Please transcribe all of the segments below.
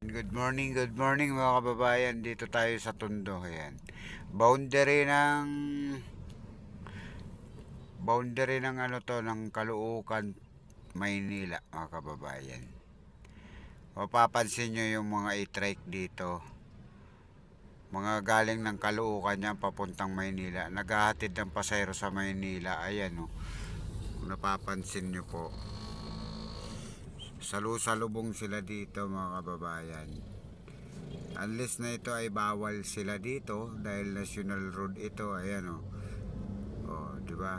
Good morning mga kababayan. Dito tayo sa Tondo. Ayan. Boundary ng boundary ng ano to ng Caloocan, Maynila mga kababayan. Mapapansin nyo yung mga e-trike dito. Mga galing ng Caloocan yan papuntang Maynila. Naghahatid ng pasayro sa Maynila. Ayan o. Kung napapansin nyo po. Salu-salubong sila dito mga kababayan. Unless na ito ay bawal sila dito dahil national road ito, ayan oh. Oh, di ba?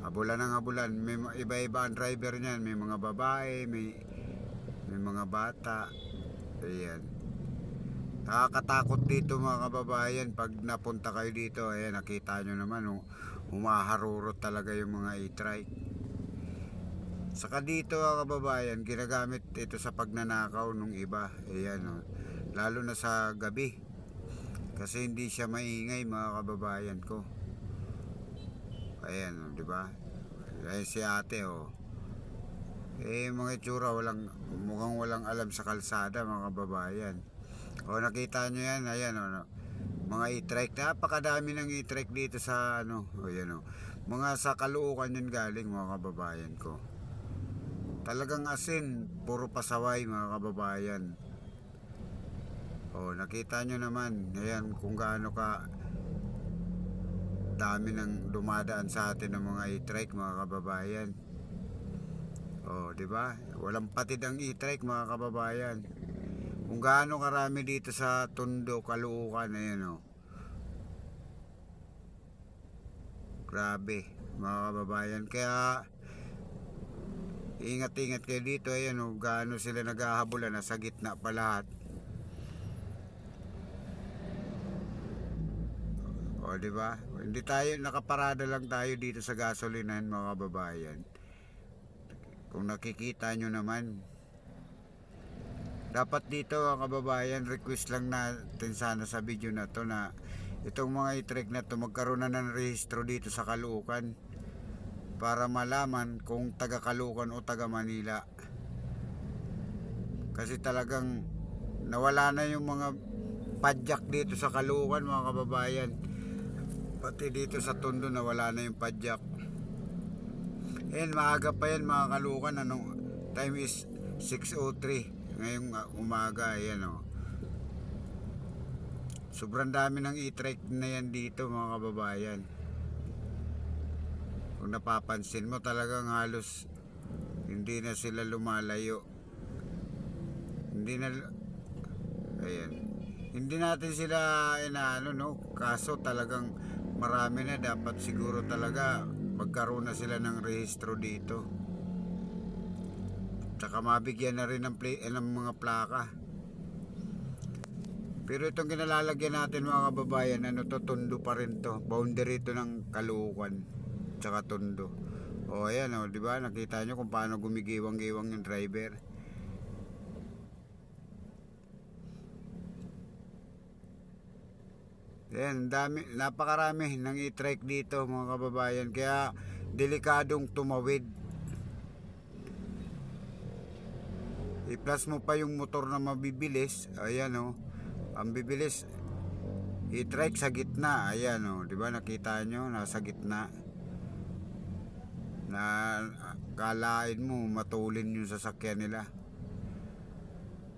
Habulan ng habulan, may iba-iba ang driver niyan, may mga babae, may mga bata. Ayan. Nakakatakot dito mga kababayan pag napunta kayo dito, ayan nakita nyo naman oh, humaharurot talaga yung mga e-trike. Saka dito mga kababayan, ginagamit ito sa pagnanakaw nung iba. Ayan oh. Lalo na sa gabi. Kasi hindi siya maingay mga kababayan ko. Ayan oh, di ba? Ayan si ate oh. Mga itsura mukhang walang alam sa kalsada mga kababayan. O nakita nyo yan, ayan oh. No? Mga e-trike, napakadami ng e-trike dito sa ano, o yan oh. Mga sa Caloocan yan galing mga kababayan ko. Talagang asin, puro pasaway mga kababayan. O nakita nyo naman, ayan kung gaano ka dami ng dumadaan sa atin ng mga e-trike mga kababayan. O di ba? Walang patid ang e-trike mga kababayan. Kung gaano karami dito sa Tondo, Caloocan, ayan o. Grabe mga kababayan. Kaya ingat-ingat kayo dito, ayan o. Gaano sila naghahabulan, nasa gitna pa lahat. O di ba? Hindi tayo nakaparada lang tayo dito sa gasolinahan mga kababayan. Kung nakikita nyo naman, dapat dito mga kababayan, request lang natin sana sa video na to na itong mga e-trike na to magkaroon na ng rehistro dito sa Caloocan para malaman kung taga Caloocan o taga Manila. Kasi talagang nawala na yung mga padyak dito sa Caloocan mga kababayan. Pati dito sa Tondo nawala na yung padyak. Ayan, maaga pa yan mga Caloocan. Anong time is 6:03 ngayong umaga. Ayan o. Sobrang dami ng e-trike na yan dito mga kababayan. Kung napapansin mo talagang halos hindi na sila lumalayo. Hindi na, ayan. Hindi natin sila inaano no. Kaso talagang marami na, dapat siguro talaga magkaroon na sila ng rehistro dito. Tsaka mabigyan na rin ng mga plaka. Pero itong kinalalagyan natin mga kababayan, ano to, Tondo pa rin to. Boundary to ng Caloocan tsaka Tondo. O ayan o, di ba? Nakita nyo kung paano gumigiwang-giwang yung driver. Ayan, napakarami ng e-trike dito mga kababayan. Kaya delikadong tumawid. I-plus mo pa yung motor na mabibilis. Ayan o. Ang bibilis. I-trike sa gitna. Ayan o. Diba nakita nyo? Nasa gitna. Na kalain mo matulin yung sasakyan nila.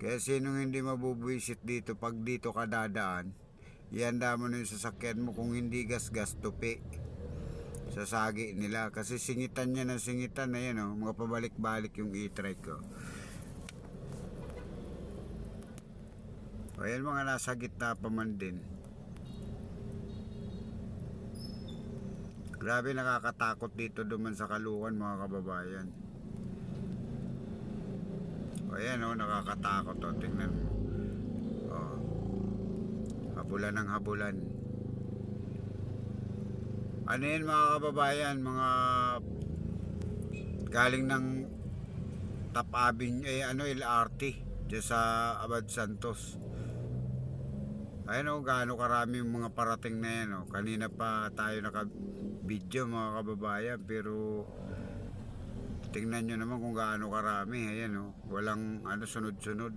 Kaya sinong hindi mabubwisit dito pag dito ka dadaan, ihanda mo na yung sasakyan mo. Kung hindi gas-gas, tupi. Sasagi nila. Kasi singitan niya ng singitan na yan o. Mga pabalik-balik yung e-trike ko. Ayan mga nasa gitna pa man din. Grabe nakakatakot dito duman sa Caloocan mga kababayan. Ayan o, nakakatakot o. Tingnan mo. O. Habulan ng habulan. Ano yan mga kababayan? Mga galing ng Top Avenue, LRT. Diyan sa Abad Santos. Ayan o, gaano karami yung mga parating na yan o. Kanina pa tayo naka-video mga kababayan, pero tingnan nyo naman kung gaano karami. Ayan o, walang sunod-sunod.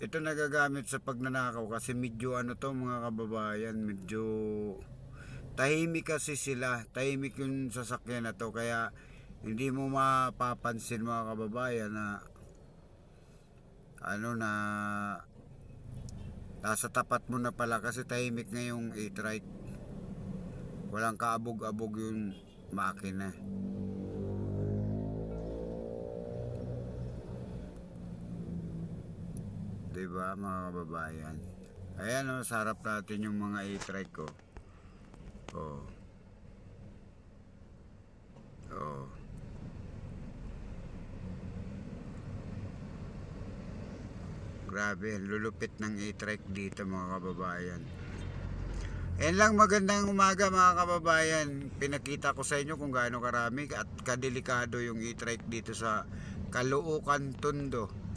ito nagagamit sa pagnanakaw kasi medyo ano to mga kababayan, medyo tahimik kasi sila, tahimik yung sasakyan na to, kaya hindi mo mapapansin mga kababayan na ano na nasa tapat mo na pala kasi tahimik nga yung e-trike, walang kaabog-abog yung makina. Diba mga kababayan? Ayan o, sa harap natin yung mga e-trike ko. Oh. Oh. Grabe, lulupit ng e-trike dito mga kababayan. Yan lang, magandang umaga mga kababayan. Pinakita ko sa inyo kung gaano karami at kadelikado yung e-trike dito sa Caloocan, Tondo.